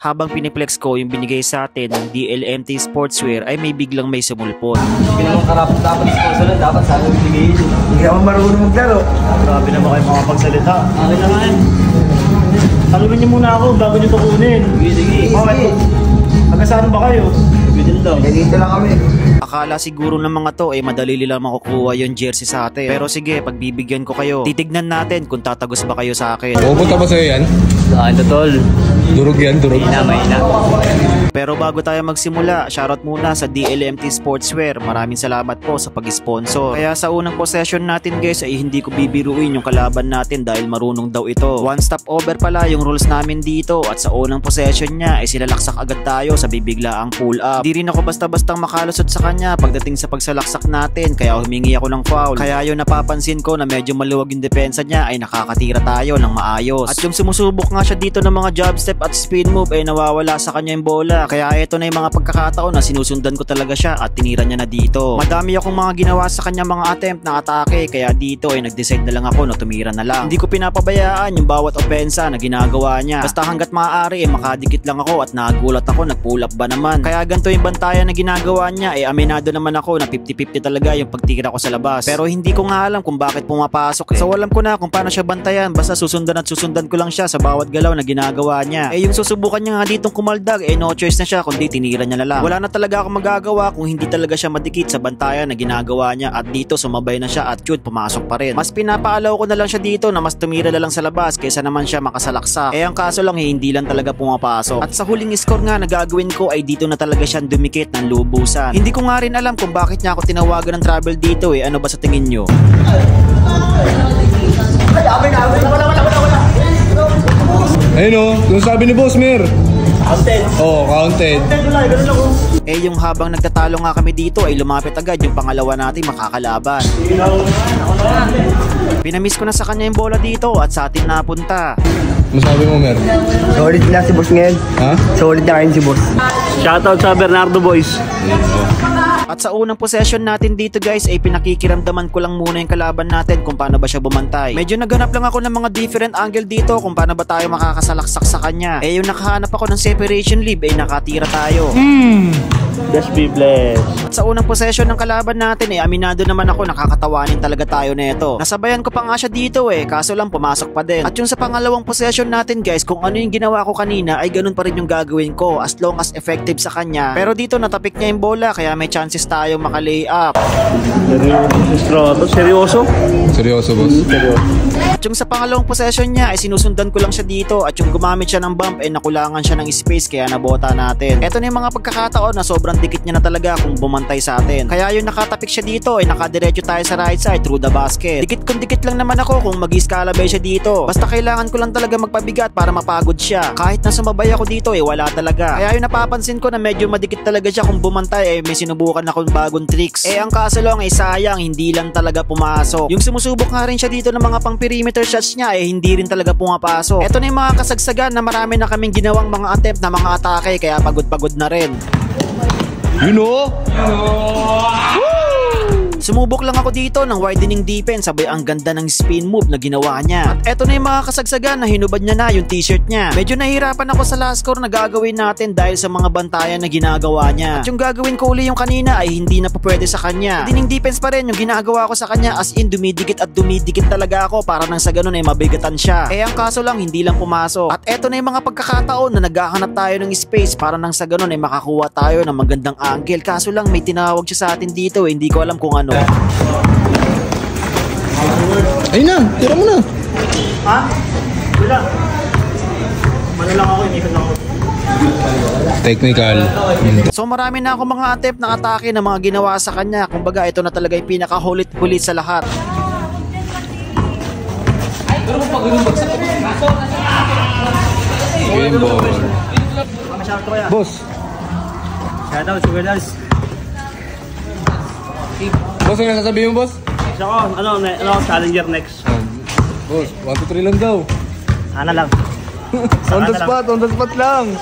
Habang piniplex ko yung binigay sa atin ng DLMT Sportswear ay may biglang may sumulpot. Hindi naman karapat dapat sponsor lang, dapat sana bibigay yun. Hindi ako marunong maglaro. Grabe naman kayo makapagsalita. Akin na nga yan. Salumin niyo muna ako bago niyo ito kunin. Sige. Okay. Hanggang saan ba kayo? Bidin daw. Ganito lang kami. Akala siguro ng mga to ay madali lang makukuha yung jersey sa atin. Pero sige, pagbibigyan ko kayo. Titignan natin kung tatagos ba kayo sa akin. Pupunta ba sa'yo yan? Saan to, tol? Durog yan, durog. May na. Pero bago tayo magsimula, shoutout muna sa DLMT Sportswear. Maraming salamat po sa pag-sponsor. Kaya sa unang possession natin guys ay hindi ko bibiruin yung kalaban natin dahil marunong daw ito. One stop over pala yung rules namin dito at sa unang possession niya ay silalaksak agad tayo sa bibiglaang pull up. Di rin ako basta-bastang makalusot sa kanya pagdating sa pagsalaksak natin kaya humingi ako ng foul. Kaya yung napapansin ko na medyo maluwag yung depensa niya ay nakakatira tayo ng maayos. At yung sumusubok nga siya dito ng mga jab step at spin move ay nawawala sa kanya yung bola. Kaya ito na yung mga pagkakataon na sinusundan ko talaga siya at tinira niya na dito. Madami akong mga ginawa sa kanya mga attempt na atake kaya dito ay nag-decide na lang ako na tumira na lang. Hindi ko pinapabayaan yung bawat opensa na ginagawa niya. Basta hanggat maaari ay makadikit lang ako at nagulat ako nag-pull up ba naman. Kaya ganito yung bantayan na ginagawa niya ay aminado naman ako na 50-50 talaga yung pagtira ko sa labas. Pero hindi ko nga alam kung bakit pumapasok So alam ko na kung paano siya bantayan basta susundan at susundan ko lang siya sa bawat galaw na ginagawa niya. Yung susubukan niya nga ditong kumaldag no choice na siya kundi tinira niya na lang. Wala na talaga akong magagawa kung hindi talaga siya madikit sa bantayan na ginagawa niya at dito sumabay na siya at yun pumasok pa rin. Mas pinapaalaw ko na lang siya dito na mas tumira na lang sa labas kaysa naman siya makasalaksak. Ang kaso lang hindi lang talaga pumapasok. At sa huling score nga na gagawin ko ay dito na talaga siyang dumikit ng lubusan. Hindi ko nga rin alam kung bakit niya ako tinawagan ng travel dito Ano ba sa tingin nyo? Ayun yung sabi ni Boss Mer. Counted. Counted. Yung habang nagtatalo nga kami dito ay lumapit agad yung pangalawa natin makakalaban. Pinamiss ko na sa kanya yung bola dito at sa atin napunta. Masabi mo, Mer? Solid na si boss ngayon. Ha? Solid na kayo si boss. Shoutout sa Bernardo Boys. At sa unang possession natin dito guys ay pinakikiramdaman ko lang muna yung kalaban natin kung paano ba siya bumantay. Medyo naghanap lang ako ng mga different angle dito kung paano ba tayo makakasalaksak sa kanya. Yung nakahanap ako ng separation leave ay nakatira tayo. Just be blessed. At sa unang possession ng kalaban natin aminado naman ako nakakatawanin talaga tayo neto. Nasabayan ko pa nga siya dito kaso lang pumasok pa din. At yung sa pangalawang possession natin guys kung ano yung ginawa ko kanina ay ganun pa rin yung gagawin ko as long as effective sa kanya. Pero dito natapik niya yung bola kaya may chances tayo maka-lay up. Seryoso? Seryoso, boss. At yung sa pangalawang possession niya ay sinusundan ko lang siya dito at yung gumamit siya ng bump ay nakulangan siya ng space kaya nabota natin. Ito na yung mga pagkakataon na sobrang dikit niya na talaga kung bumantay sa atin. Kaya yung nakatapik siya dito ay nakadiretso tayo sa right side through the basket. Dikit kung dikit lang naman ako kung mag-escalabay siya dito. Basta kailangan ko lang talaga magpabigat para mapagod siya. Kahit na sumabay ako dito wala talaga. Kaya yung napapansin ko na medyo madikit talaga siya kung bumantay may sinubukan akong bagong tricks. Ang kaso lang sayang hindi lang talaga pumasok. Yung sumusubok nga rin siya dito ng mga pang perimeter shots niya hindi rin talaga pumapasok. Ito na yung mga kasagsagan na marami na kaming ginawang mga attempt na mga atake kaya pagod-pagod na rin. Sumubok lang ako dito ng widening defense sabay ang ganda ng spin move na ginawa niya. At eto na yung mga kasagsagan na hinubad niya na yung t-shirt niya. Medyo nahihirapan ako sa last score na gagawin natin dahil sa mga bantayan na ginagawa niya. At yung gagawin ko uli yung kanina ay hindi na po pwede sa kanya. Widening defense pa rin yung ginagawa ko sa kanya as in dumidikit at dumidikit talaga ako para nang sa ganun ay mabigatan siya. Ang kaso lang hindi lang pumasok. At eto na yung mga pagkakataon na naghahanap tayo ng space para nang sa ganun ay makakuha tayo ng magandang angle. Kaso lang may tinawag siya sa atin dito hindi ko alam kung ano. Ayun na, tira mo na. Ha? Wala. Mano lang ako, inipan ako. Technical. So marami na ako mga attempt na atake na mga ginawa sa kanya. Kumbaga ito na talaga yung pinakahulit-hulit sa lahat. Game ball. Boss. Shoutout sa Guardians. Boss, ano sasabihin mo, boss? Ako, challenger next. Boss, 1, 2, 3 lang daw. Sana lang. On the spot lang.